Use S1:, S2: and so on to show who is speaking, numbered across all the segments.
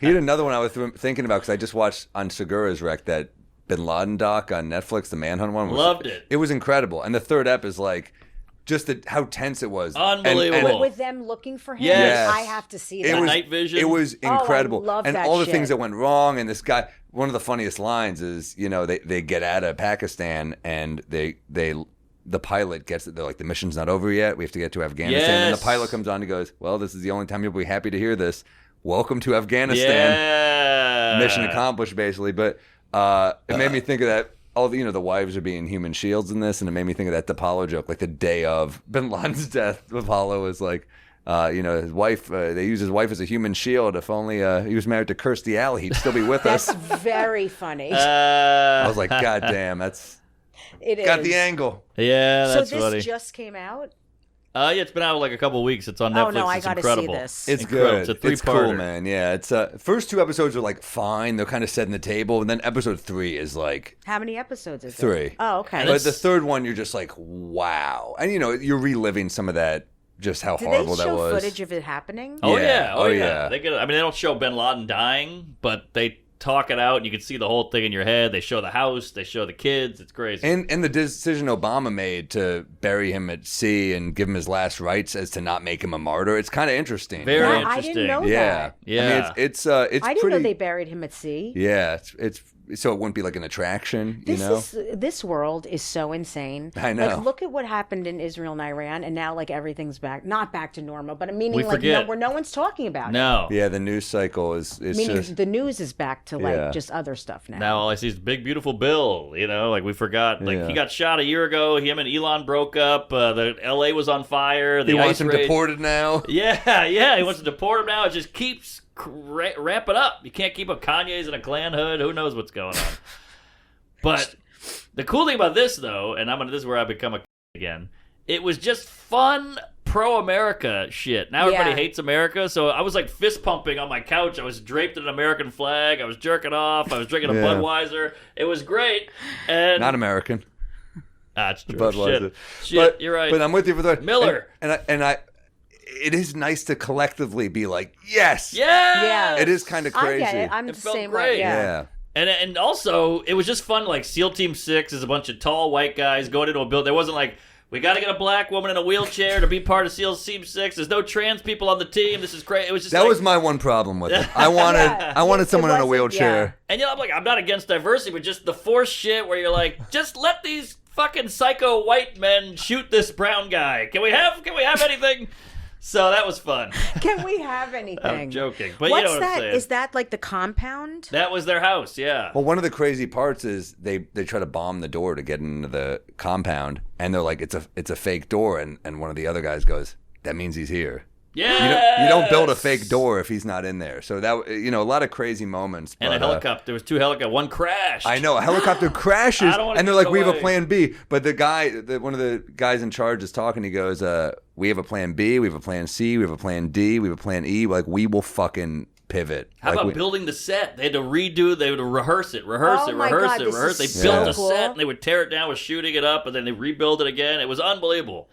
S1: He had another one I was thinking about because I just watched on Segura's Rec that Bin Laden doc on Netflix, the Manhunt one.
S2: Loved it.
S1: It was incredible. And the third ep is like, just how tense it was.
S2: Unbelievable.
S1: And
S3: with them looking for him?
S1: Yes.
S3: I have to see that.
S1: It was,
S2: night vision.
S1: It was incredible.
S3: I love
S1: and
S3: that
S1: all the
S3: shit.
S1: things that went wrong. And this guy, one of the funniest lines is, they get out of Pakistan and the pilot gets it. They're like, the mission's not over yet. We have to get to Afghanistan.
S2: Yes.
S1: And the pilot comes on and goes, well, this is the only time you'll be happy to hear this. Welcome to Afghanistan.
S2: Yeah.
S1: Mission accomplished, basically. But it made me think of that. All the, the wives are being human shields in this, and it made me think of that Apollo joke. Like the day of Bin Laden's death, Apollo was like, his wife. They use his wife as a human shield. If only he was married to Kirstie Alley, he'd still be with us.
S3: That's very funny.
S1: I was like, God damn,
S3: It
S1: got
S3: is.
S1: the angle.
S2: Yeah, that's
S3: so this
S2: funny.
S3: just came out?
S2: Yeah, it's been out like a couple weeks. It's on Netflix.
S3: Oh, no, I
S2: it's
S3: gotta
S2: incredible.
S3: see this.
S1: It's
S2: Incredible.
S1: good.
S2: It's a three-parter.
S1: It's cool, man. Yeah, it's first two episodes are like fine. They're kind of setting the table, and then episode 3 is like
S3: How many episodes is it?
S1: 3.
S3: Oh, okay.
S1: But the third one, you're just like, wow, and you're reliving some of that, just how
S3: Did
S1: horrible
S3: they
S1: that
S3: show
S1: was.
S3: footage of it happening?
S2: Oh
S1: Yeah.
S2: yeah,
S1: Oh, yeah.
S2: They don't show Bin Laden dying, but they talk it out, and you can see the whole thing in your head. They show the house, they show the kids. It's crazy.
S1: And the decision Obama made to bury him at sea and give him his last rites as to not make him a martyr, it's kind of interesting.
S2: Very
S3: I
S2: interesting.
S3: didn't know
S1: Yeah.
S3: that.
S2: Yeah.
S1: I mean, it's
S3: I didn't
S1: pretty,
S3: know they buried him at sea.
S1: Yeah, it's so it wouldn't be like an attraction,
S3: This world is so insane.
S1: I know.
S3: Like, look at what happened in Israel and Iran, and now like everything's not back to normal, but meaning
S2: We
S3: like
S2: forget.
S3: where no one's talking about it.
S2: No.
S1: Yeah, the news cycle is
S3: Meaning
S1: just
S3: the news is back to like
S1: Yeah.
S3: just other stuff now.
S2: Now all I see is Big Beautiful Bill. Like we forgot. Like
S1: Yeah.
S2: he got shot a year ago. Him and Elon broke up. The L.A. was on fire. The
S1: he
S2: ice
S1: wants him
S2: rage.
S1: deported now.
S2: Yeah. He wants to deport him now. It just keeps ramping up. You can't keep up Kanye's in a Klan hood. Who knows what's going on? But the cool thing about this, though, and this is where I become a again, it was just fun pro-America shit. Now everybody
S3: Yeah.
S2: hates America, so I was like fist pumping on my couch. I was draped in an American flag. I was jerking off. I was drinking a
S1: Yeah.
S2: Budweiser. It was great. And
S1: Not American.
S2: That's true.
S1: Budweiser.
S2: Shit,
S1: But,
S2: you're right.
S1: But I'm with you for the
S2: Miller.
S1: and I it is nice to collectively be like, yes.
S2: Yeah.
S1: It is kind of crazy.
S3: I get it. I'm
S2: It
S3: the
S2: felt
S3: same
S2: great.
S3: way. Yeah.
S1: Yeah.
S2: And also, it was just fun. Like SEAL Team 6 is a bunch of tall white guys going into a building. There wasn't like, we got to get a black woman in a wheelchair to be part of SEAL Team 6. There's no trans people on the team. This is crazy. It was just
S1: That
S2: like,
S1: was my one problem with it. I wanted
S3: It
S1: someone in a
S3: wasn't-
S1: wheelchair.
S2: And I'm like, I'm not against diversity, but just the forced shit where you're like, just let these fucking psycho white men shoot this brown guy. Can we have anything? So that was fun.
S3: Can we have anything?
S2: I'm joking, but
S3: What's
S2: you know what
S3: that?
S2: I'm saying.
S3: Is that like the compound?
S2: That was their house, yeah.
S1: Well, one of the crazy parts is they try to bomb the door to get into the compound, and they're like, it's a fake door, and one of the other guys goes, that means he's here.
S2: Yeah.
S1: You don't build a fake door if he's not in there. So that a lot of crazy moments.
S2: And a helicopter. There was 2 helicopters. One crashed.
S1: I know a helicopter crashes,
S2: I don't wanna
S1: and they're
S2: give
S1: like,
S2: it
S1: "We have a
S2: away."
S1: plan B." But one of the guys in charge is talking. He goes, "We have a plan B. We have a plan C. We have a plan D. We have a plan E. Like we will fucking pivot."
S2: How
S1: like
S2: about building the set? They had to rehearse it.
S3: Oh my God, this
S2: Rehearse. They
S3: is
S2: built
S1: so
S2: a
S3: cool.
S2: set, and they would tear it down with shooting it up, and then they rebuild it again. It was unbelievable.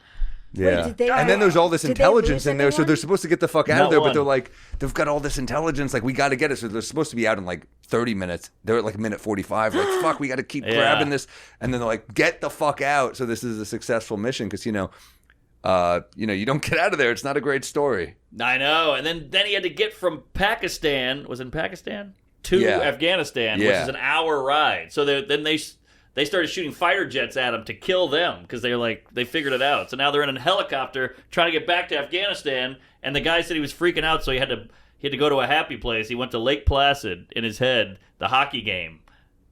S1: Yeah,
S3: did they-
S1: and then there's all this
S3: did they
S1: intelligence
S3: lose
S1: in there, so
S3: anyone?
S1: they're supposed to get the fuck out
S2: Not
S1: of there. But
S2: one.
S1: they're like, they've got all this intelligence. Like we got to get it. So they're supposed to be out in like 30 minutes. They're at like minute 45. Like fuck, we got to keep
S2: Yeah.
S1: grabbing this. And then they're like, get the fuck out. So this is a successful mission because you don't get out of there. It's not a great story.
S2: I know. And then he had to get from Pakistan. Was it in Pakistan? To
S1: Yeah.
S2: Afghanistan, which
S1: Yeah.
S2: is an hour ride. So then they started shooting fighter jets at him to kill them because they figured it out. So now they're in a helicopter trying to get back to Afghanistan, and the guy said he was freaking out, so he had to go to a happy place. He went to Lake Placid in his head, the hockey game.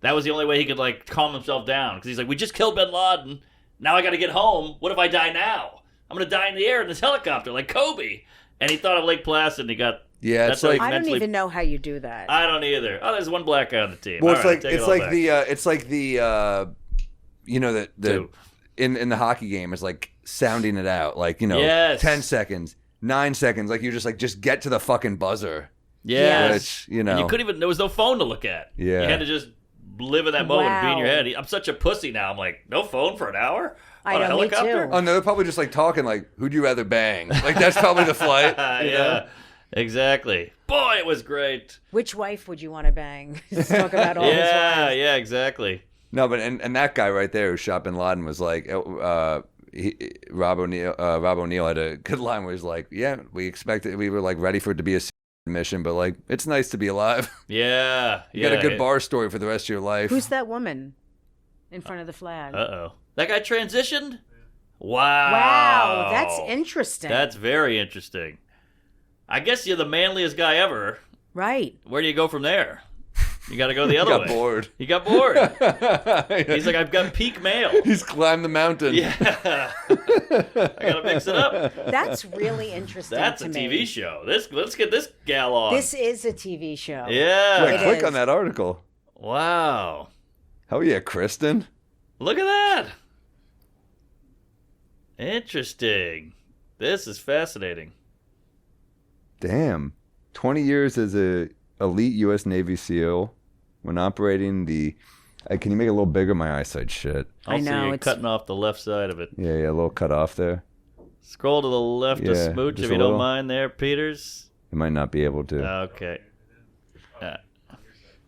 S2: That was the only way he could like calm himself down because he's like, we just killed Bin Laden. Now I got to get home. What if I die now? I'm gonna die in the air in this helicopter like Kobe. And he thought of Lake Placid, and he got.
S1: Yeah,
S2: that's
S1: it's like
S2: how he
S3: I don't
S2: mentally-
S3: even know how you do that.
S2: I don't either. Oh, there's one black guy on the team.
S1: Well,
S2: All right, take it
S1: it's
S2: all
S1: like
S2: back.
S1: the
S2: Two.
S1: in the hockey game is like sounding it out, like
S2: Yes.
S1: 10 seconds, 9 seconds, like you're just like just get to the fucking buzzer.
S2: Yes.
S1: Which,
S2: And you couldn't even. There was no phone to look at.
S1: Yeah.
S2: You had to just live in that moment, and be in your
S3: Wow.
S2: head. I'm such a pussy now. I'm like, no phone for an hour
S3: I
S2: on a
S3: know, me
S2: helicopter.
S3: too.
S1: Oh no, they're probably just like talking like, who'd you rather bang? Like that's probably the flight. you know?
S2: Yeah. Exactly. Boy, it was great.
S3: Which wife would you want to bang? Let's talk about all his
S2: Yeah,
S3: wives.
S2: yeah, exactly.
S1: No, but and that guy right there who shot Bin Laden was like, Rob O'Neill had a good line where he's like, yeah, we expected, we were like ready for it to be a mission, but like it's nice to be alive.
S2: Yeah,
S1: You got a good bar story for the rest of your life.
S3: Who's that woman in front of the flag?
S2: Uh-oh. That guy transitioned? Wow.
S3: Wow, that's interesting.
S2: That's very interesting. I guess you're the manliest guy ever.
S3: right.
S2: Where do you go from there? You got to go the other way.
S1: Got bored.
S2: He got bored. He's like, I've got peak male.
S1: He's climbed the mountain.
S2: Yeah. I got to mix it up.
S3: That's really interesting.
S2: That's
S3: to
S2: a
S3: me.
S2: TV show. Let's get this gal on.
S3: This is a TV show.
S2: Yeah.
S1: Wait,
S3: It
S1: click
S3: is.
S1: on that article.
S2: Wow.
S1: Hell yeah, Kristen.
S2: Look at that. Interesting. This is fascinating.
S1: Damn. 20 years as a elite U.S. Navy SEAL when operating the... can you make it a little bigger? My eyesight shit.
S2: Also,
S3: I know,
S2: you're
S3: it's-
S2: cutting off the left side of it.
S1: Yeah, a little cut off there.
S2: Scroll to the left a
S1: Yeah,
S2: smooch
S1: just
S2: if
S1: a
S2: you don't
S1: little.
S2: mind there, Peters.
S1: You might not be able to.
S2: Okay.
S1: yeah.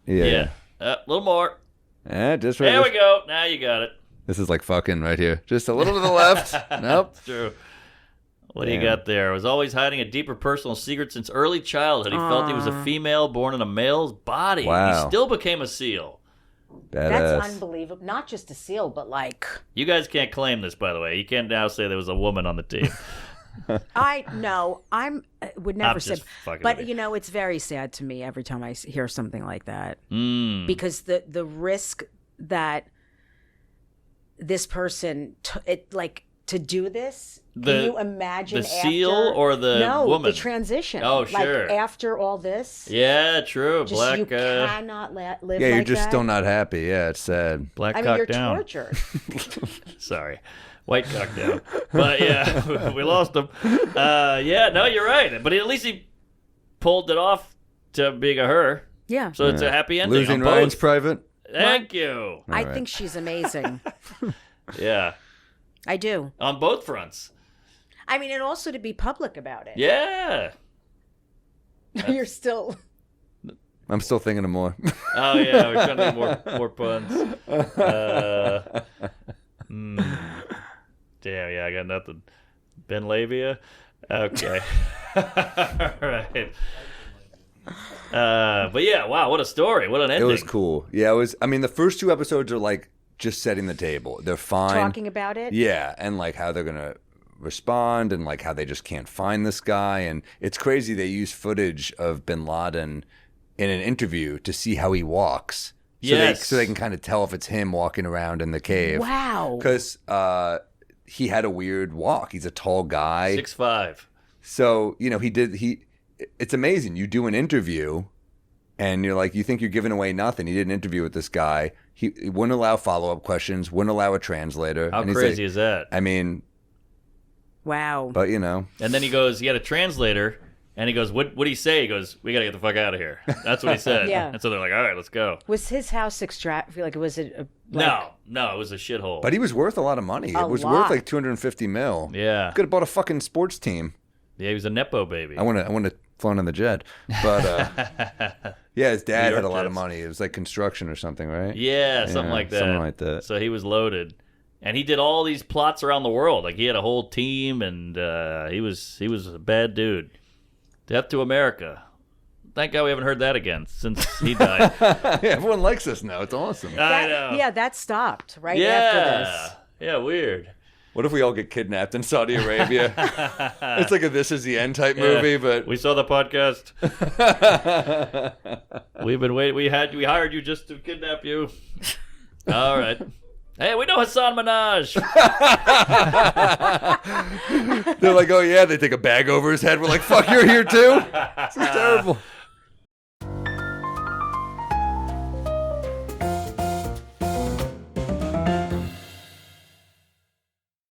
S2: Yeah. A little more.
S1: Just right
S2: There we go. Now you got it.
S1: This is like fucking right here. Just a little to the left. Nope.
S2: It's true. What do you
S1: Damn.
S2: got there? Was always hiding a deeper personal secret since early childhood. He felt he was a female born in a male's body.
S1: Wow.
S2: He still became a SEAL.
S1: Badass.
S3: That's unbelievable. Not just a seal, but like
S2: You guys can't claim this, by the way. You can't now say there was a woman on the team.
S3: I would never
S2: I'm
S3: say.
S2: just fucking
S3: But
S2: with you.
S3: it's very sad to me every time I hear something like that
S2: Mm.
S3: because the risk that this person to do this.
S2: The-
S3: can you imagine
S2: the seal or the
S3: no,
S2: woman?
S3: the transition?
S2: Oh, sure.
S3: Like after all this,
S2: Yeah, true.
S3: just
S2: Black,
S3: you cannot live.
S1: Yeah, you're
S3: like
S1: just
S3: that.
S1: still not happy. Yeah, it's sad.
S2: black
S3: I mean,
S2: cock
S3: you're
S2: down.
S3: tortured.
S2: Sorry. White cock down. But yeah, we lost him. Yeah, no, you're right. But at least he pulled it off to being a her.
S3: Yeah,
S2: So it's a happy ending.
S1: Losing
S2: on both.
S1: Ryan's private.
S2: Thank you.
S3: I
S1: right.
S3: think she's amazing.
S2: Yeah.
S3: I do.
S2: On both fronts.
S3: I mean, and also to be public about it.
S2: Yeah.
S3: You're still.
S1: I'm still thinking of more.
S2: Oh yeah, we're trying to do more puns. Damn, yeah, I got nothing. Ben Labia? Okay. All right. But yeah, wow, what a story. What an
S1: It
S2: ending.
S1: was cool. Yeah, it was. I mean, the first two episodes are like just setting the table. They're fine.
S3: Talking about it?
S1: Yeah, and like how they're gonna respond, and like how they just can't find this guy, and it's crazy. They use footage of Bin Laden in an interview to see how he walks.
S2: Yes.
S1: So they can kind of tell if it's him walking around in the cave.
S3: Wow.
S1: Because he had a weird walk. He's a tall guy.
S2: 6'5".
S1: So, it's amazing. You do an interview and you're like, you think you're giving away nothing. He did an interview with this guy. He wouldn't allow follow-up questions, wouldn't allow a translator.
S2: How
S1: And he's
S2: crazy
S1: like,
S2: is that?
S1: I mean,
S3: Wow.
S1: but
S2: And then he had a translator, and he goes, what did he say? He goes, we got to get the fuck out of here. That's what he said.
S3: Yeah.
S2: And so they're like, all right, let's go.
S3: Was his house was it a,
S2: No, it was a shithole.
S1: but he was worth a lot of money.
S3: A
S1: It was
S3: lot.
S1: worth like $250 million.
S2: Yeah.
S1: Could have bought a fucking sports team.
S2: Yeah, he was a Nepo baby.
S1: I want to flown on the jet. But yeah, his dad
S2: New
S1: had a
S2: York
S1: lot of
S2: Jets.
S1: money. It was like construction or something, right?
S2: Yeah, something like that.
S1: Something like that.
S2: So he was loaded, and he did all these plots around the world. Like he had a whole team, and he was a bad dude. Death to America. Thank God we haven't heard that again since he died.
S1: Yeah, everyone likes us now. It's awesome.
S2: I know.
S3: Yeah, that stopped right after this.
S2: Yeah, weird.
S1: What if we all get kidnapped in Saudi Arabia? It's like a This Is the End type movie, but
S2: We saw the podcast. We've been waiting. We hired you just to kidnap you. All right. Hey, we know Hassan Minaj.
S1: they're like, oh yeah, they take a bag over his head. We're like, fuck, you're here too? This is terrible.